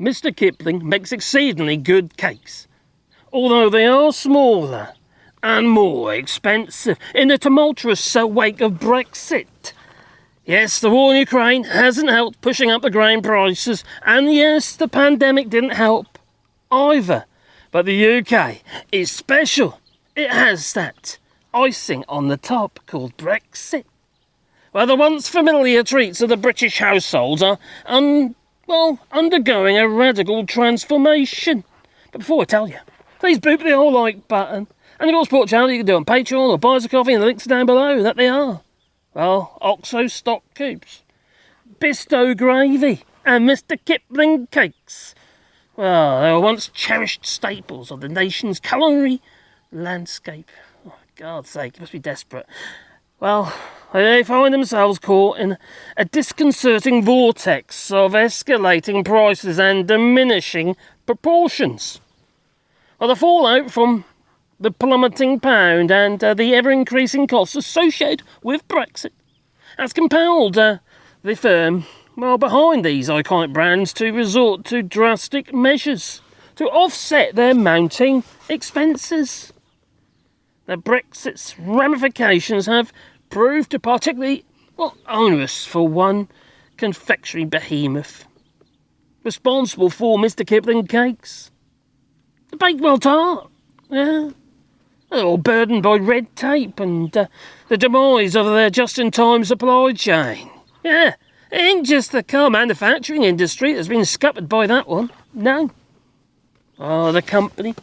Mr Kipling makes exceedingly good cakes, although they are smaller and more expensive in the tumultuous wake of Brexit. Yes, the war in Ukraine hasn't helped pushing up the grain prices, and yes, the pandemic didn't help either. But the UK is special. It has that icing on the top called Brexit. Well, the once familiar treats of the British households are, undergoing a radical transformation. But before I tell you, please boop the old like button. And if you've got Sport Channel, you can do it on Patreon or buy us a coffee, and the links are down below. That they are. Well, Oxo stock coops, Bisto gravy, and Mr Kipling cakes. Well, they were once cherished staples of the nation's culinary landscape. Oh, for God's sake, you must be desperate. Well, they find themselves caught in a disconcerting vortex of escalating prices and diminishing proportions. Well, the fallout from the plummeting pound and the ever-increasing costs associated with Brexit has compelled the firm behind these iconic brands to resort to drastic measures to offset their mounting expenses. The Brexit's ramifications have proved to particularly onerous for one confectionery behemoth responsible for Mr Kipling cakes. The Bakewell tart, yeah. They're all burdened by red tape and the demise of their just-in-time supply chain. Yeah, it ain't just the car manufacturing industry that's been scuppered by that one. No. The company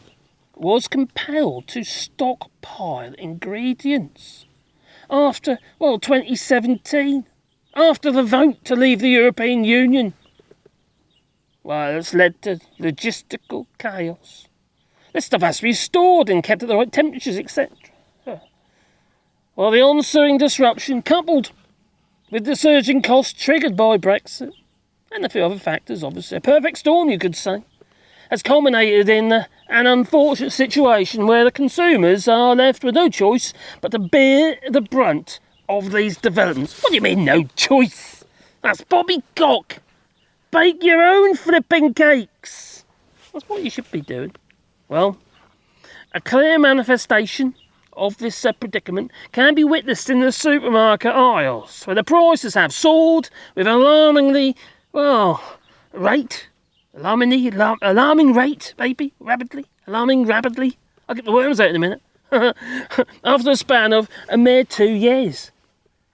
was compelled to stockpile ingredients after, 2017, after the vote to leave the European Union. Well, it's led to logistical chaos. This stuff has to be stored and kept at the right temperatures, etc. Well, the ensuing disruption, coupled with the surging costs triggered by Brexit, and a few other factors, obviously, a perfect storm, you could say, has culminated in an unfortunate situation where the consumers are left with no choice but to bear the brunt of these developments. What do you mean, no choice? That's poppycock. Bake your own flipping cakes. That's what you should be doing. Well, a clear manifestation of this predicament can be witnessed in the supermarket aisles, where the prices have soared with alarming rate, alarming rapidly. I'll get the worms out in a minute. After a span of a mere 2 years.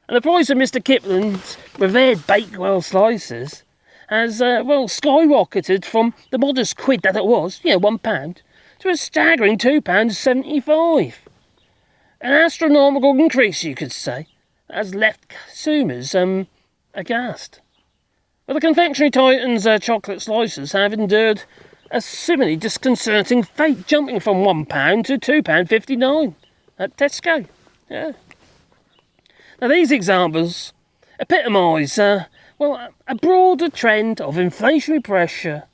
And the price of Mr Kipling's revered Bakewell slices has, skyrocketed from the modest quid that it was, £1, to a staggering £2.75. An astronomical increase, you could say, that has left consumers aghast. But the confectionery titans' chocolate slices have endured a similarly disconcerting fate, jumping from £1 to £2.59 at Tesco. Yeah. Now, these examples epitomise, a broader trend of inflationary pressure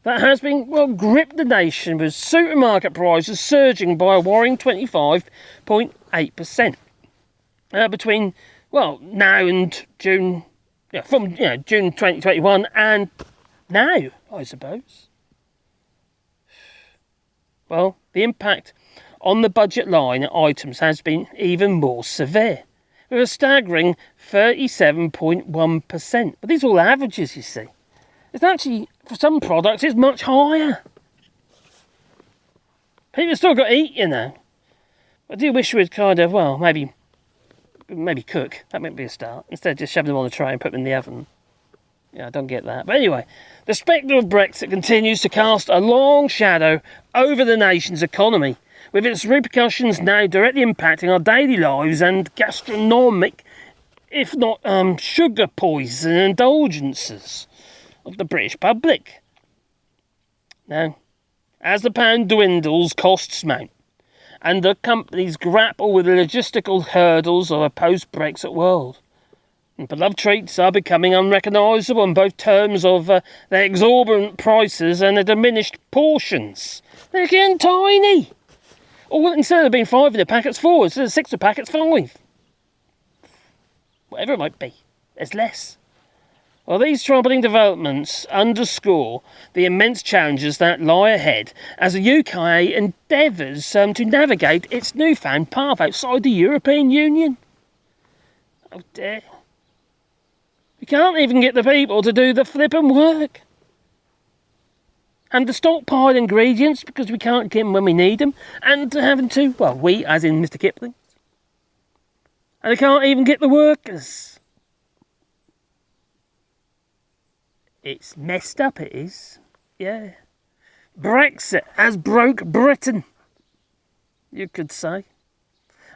that has been, gripped the nation, with supermarket prices surging by a worrying 25.8% between, now and June, from June 2021 and now, I suppose. Well, the impact on the budget line items has been even more severe, with a staggering 37.1%. But these are all averages, you see. It's actually, for some products, it's much higher. People still got to eat, I do wish we'd kind of, maybe cook. That might be a start. Instead of just shoving them on the tray and putting them in the oven. Yeah, I don't get that. But anyway, the spectre of Brexit continues to cast a long shadow over the nation's economy, with its repercussions now directly impacting our daily lives and gastronomic, if not sugar poison indulgences of the British public. Now, as the pound dwindles, costs mount, and the companies grapple with the logistical hurdles of a post-Brexit world. And beloved treats are becoming unrecognisable in both terms of their exorbitant prices and their diminished portions. They're getting tiny. Or instead of being 5 in a packet's 4, instead of 6 in a packet's 5. Whatever it might be, there's less. Well, these troubling developments underscore the immense challenges that lie ahead as the UK endeavours to navigate its newfound path outside the European Union. Oh dear. We can't even get the people to do the flippin' work. And to stockpile ingredients because we can't get them when we need them. And having to, well, we, as in Mr Kipling. And they can't even get the workers. It's messed up, it is. Yeah. Brexit has broke Britain, you could say.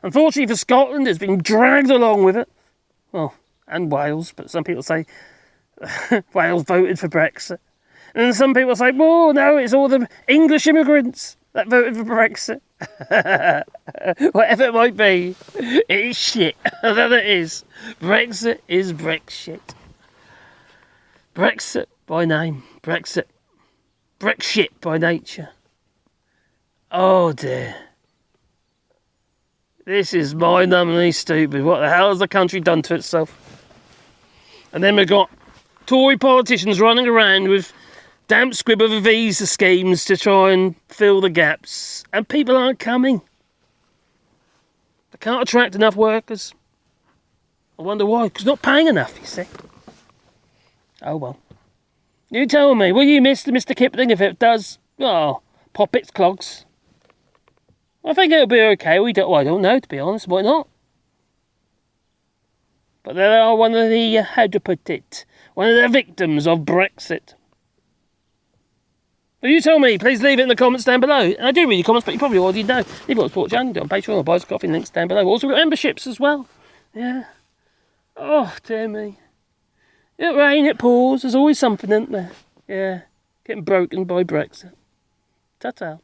Unfortunately for Scotland, it's been dragged along with it. Well, and Wales, but some people say Wales voted for Brexit. And some people say, well, no, it's all the English immigrants that voted for Brexit. Whatever it might be, it is shit. That it is. Brexit is Brexit. Brexit by name. Brexit. Brexit by nature. Oh dear. This is mind-numbingly stupid. What the hell has the country done to itself? And then we've got Tory politicians running around with damp squib of visa schemes to try and fill the gaps. And people aren't coming. They can't attract enough workers. I wonder why. Because they're not paying enough, you see. Oh well. You tell me, will you miss the Mr Kipling if it does, pop its clogs? I think it'll be okay. I don't know, to be honest. Why not? But they are one of the, how to put it, one of the victims of Brexit. Well, you tell me, please leave it in the comments down below. And I do read your comments, but you probably already know. Leave it on Sport Channel, do it on Patreon or buy some coffee, links down below. Also got memberships as well. Yeah. Oh, dear me. It rain, it pours, there's always something, isn't there? Yeah. Getting broken by Brexit. Ta-ta.